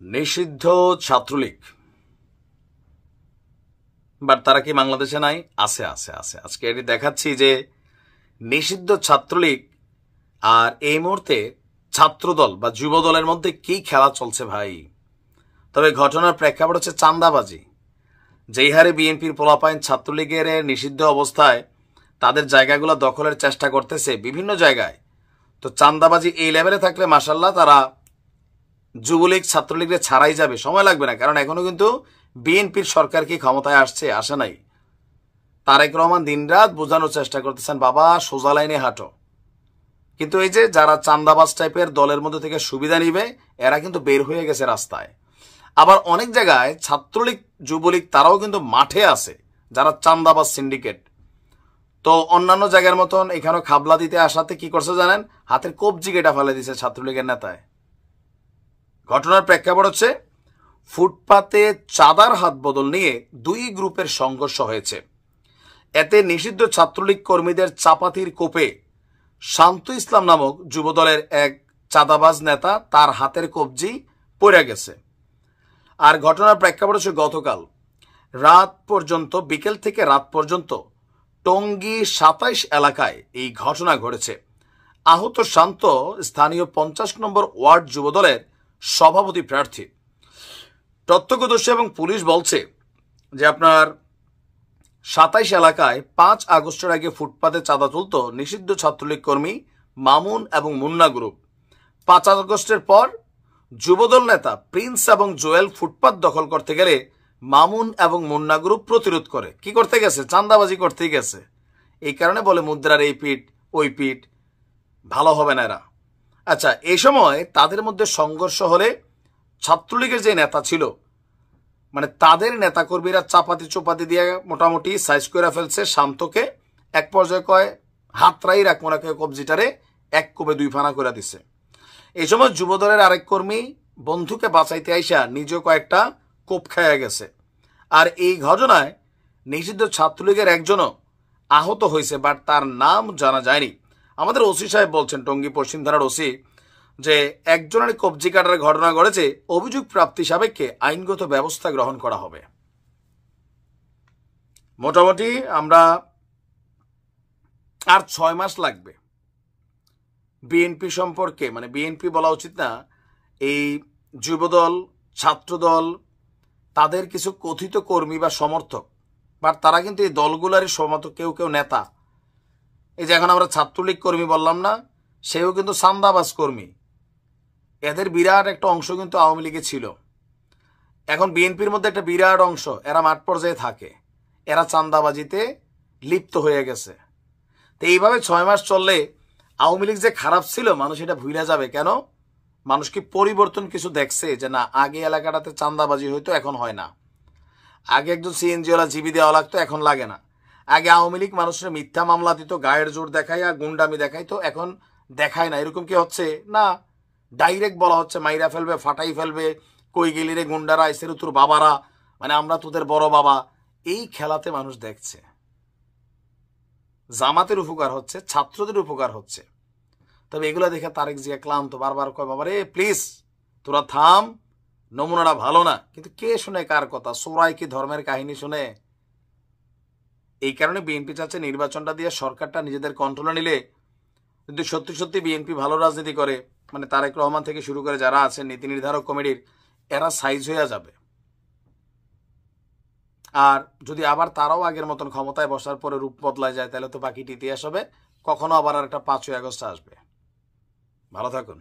নিষিদ্ধ ছাত্রলীগ, বাট তারা কি বাংলাদেশে নাই? আছে আছে আছে। আজকে এটি দেখাচ্ছি যে নিষিদ্ধ ছাত্রলীগ আর এই মুহূর্তে ছাত্রদল বা যুব দলের মধ্যে কি খেলা চলছে ভাই। তবে ঘটনার প্রেক্ষাপট হচ্ছে চাঁদাবাজি। যেই হারে বিএনপির পোলাপাইন ছাত্রলীগের নিষিদ্ধ অবস্থায় তাদের জায়গাগুলো দখলের চেষ্টা করতেছে বিভিন্ন জায়গায়, তো চাঁদাবাজি এই লেভেলে থাকলে মাশাল্লাহ তারা যুবলীগ ছাত্রলীগের ছাড়াই যাবে, সময় লাগবে না। কারণ এখনো কিন্তু বিএনপির সরকার কি ক্ষমতায় আসে নাই। তারেক রহমান দিনরাত বোঝানোর চেষ্টা করতেছেন, বাবা সোজা লাইনে হাঁটো। কিন্তু এই যে যারা চাঁদাবাজ টাইপের দলের মধ্যে থেকে সুবিধা নিবে, এরা কিন্তু বের হয়ে গেছে রাস্তায়। আবার অনেক জায়গায় ছাত্রলীগ যুবলীগ তারাও কিন্তু মাঠে আছে, যারা চাঁদাবাজ সিন্ডিকেট। তো অন্যান্য জায়গার মতন এখানেও খাবলা দিতে আসাতে কি করছে জানেন, হাতের কবজি কেটা ফেলে দিছে ছাত্রলীগের নেতায়। ঘটনার প্রেক্ষাপট হচ্ছে ফুটপাতে চাঁদার হাত বদল নিয়ে দুই গ্রুপের সংঘর্ষ হয়েছে। এতে নিষিদ্ধ ছাত্রলীগ কর্মীদের চাপাতির কোপে শান্ত ইসলাম নামক যুবদলের এক চাঁদাবাজ নেতা তার হাতের কবজি পড়ে গেছে। আর ঘটনার প্রেক্ষাপট হচ্ছে গতকাল রাত পর্যন্ত, বিকেল থেকে রাত পর্যন্ত টঙ্গী ২৭ এলাকায় এই ঘটনা ঘটেছে। আহত শান্ত স্থানীয় ৫০ নম্বর ওয়ার্ড যুবদলের সভাপতি প্রার্থী। প্রত্যক্ষদর্শী এবং পুলিশ বলছে যে আপনার ২৭ এলাকায় ৫ আগস্টের আগে ফুটপাতে চাঁদা তুলত নিষিদ্ধ ছাত্রলীগ কর্মী মামুন এবং মুন্না গ্রুপ। ৫ আগস্টের পর যুবদল নেতা প্রিন্স এবং জোয়েল ফুটপাত দখল করতে গেলে মামুন এবং মুন্না গ্রুপ প্রতিরোধ করে। কি করতে গেছে? চাঁদাবাজি করতে গেছে। এই কারণে বলে মুদ্রার এই পিঠ ওই পিঠ, ভালো হবে না এরা। আচ্ছা, এই সময় তাদের মধ্যে সংঘর্ষ হলে ছাত্রলীগের যে নেতা ছিল, মানে তাদের নেতাকর্মীরা চাপাতি চোপাতি দিয়ে মোটামুটি সাইজ করে ফেলছে শান্তকে। এক পর্যায়ে কয় হাতরাই রাখবো না, কবজিটারে এক কোপে ২ ফানা করে দিছে। এই সময় যুবদলের আরেক কর্মী বন্ধুকে বাঁচাইতে আইসা নিজেও কয়েকটা কোপ খাইয়া গেছে। আর এই ঘটনায় নিষিদ্ধ ছাত্রলীগের একজনও আহত হয়েছে, বাট তার নাম জানা যায়নি। আমাদের ওসি সাহেব বলছেন, টঙ্গী পশ্চিম থানার ওসি, যে একজনের কবজি কাটার ঘটনা ঘটেছে, অভিযোগ প্রাপ্তি সাপেক্ষে আইনগত ব্যবস্থা গ্রহণ করা হবে। মোটামুটি আমরা আর ৬ মাস লাগবে বিএনপি সম্পর্কে, মানে বিএনপি বলা উচিত না, এই যুবদল ছাত্রদল তাদের কিছু কথিত কর্মী বা সমর্থক, বাট তারা কিন্তু এই দলগুলারই সমর্থক, কেউ কেউ নেতা। এই যে এখন আমরা ছাত্রলীগ কর্মী বললাম না, সেও কিন্তু চাঁদাবাজ কর্মী। এদের বিরাট একটা অংশ কিন্তু আওয়ামী লীগে ছিল। এখন বিএনপির মধ্যে একটা বিরাট অংশ এরা মাঠ পর্যায়ে থাকে, এরা চাঁদাবাজিতে লিপ্ত হয়ে গেছে। তো এইভাবে ৬ মাস চললে আওয়ামী লীগ যে খারাপ ছিল মানুষ এটা ভুলে যাবে। কেন? মানুষ কি পরিবর্তন কিছু দেখছে যে না, আগে এলাকাটাতে চাঁদাবাজি হইতো, এখন হয় না। আগে একজন সিএনজিওয়ালা জিবি দেওয়া লাগতো, এখন লাগে না। আগে আওয়ামী লীগ মানুষের মিথ্যা মামলা দিত, গায়ের জোর দেখাইয়া গুন্ডামি দেখাইতো, এখন দেখায় না। এরকম কি হচ্ছে না, ডাইরেক্ট বলা হচ্ছে মাইরা ফেলবে, ফাটাই ফেলবে, কই গেলি রে গুন্ডারা, এসের তোর বাবারা, মানে আমরা তোদের বড় বাবা। এই খেলাতে মানুষ দেখছে জামাতের উপকার হচ্ছে, ছাত্রদের উপকার হচ্ছে। তবে এগুলো দেখে তারেক জিয়া ক্লান্ত, বারবার কয় বাবা রে প্লিজ তোরা থাম, নমুনাটা ভালো না। কিন্তু কে শুনে কার কথা? সোরাই কি ধর্মের কাহিনী শুনে? এই কারণে বিএনপি চাচ্ছে নির্বাচনটা দিয়ে সরকারটা নিজেদের কন্ট্রোলে নিলে কিন্তু সত্যি সত্যি বিএনপি ভালো রাজনীতি করে, মানে তারেক রহমান থেকে শুরু করে যারা আছেন নীতি নির্ধারক কমিটির, এরা সাইজ হয়ে যাবে। আর যদি আবার তারাও আগের মতন ক্ষমতায় বসার পরে রূপ বদলায় যায়, তাহলে তো বাকিটি ইতিহাস হবে। কখনো আবার আর একটা ৫ই আগস্ট আসবে। ভালো থাকুন।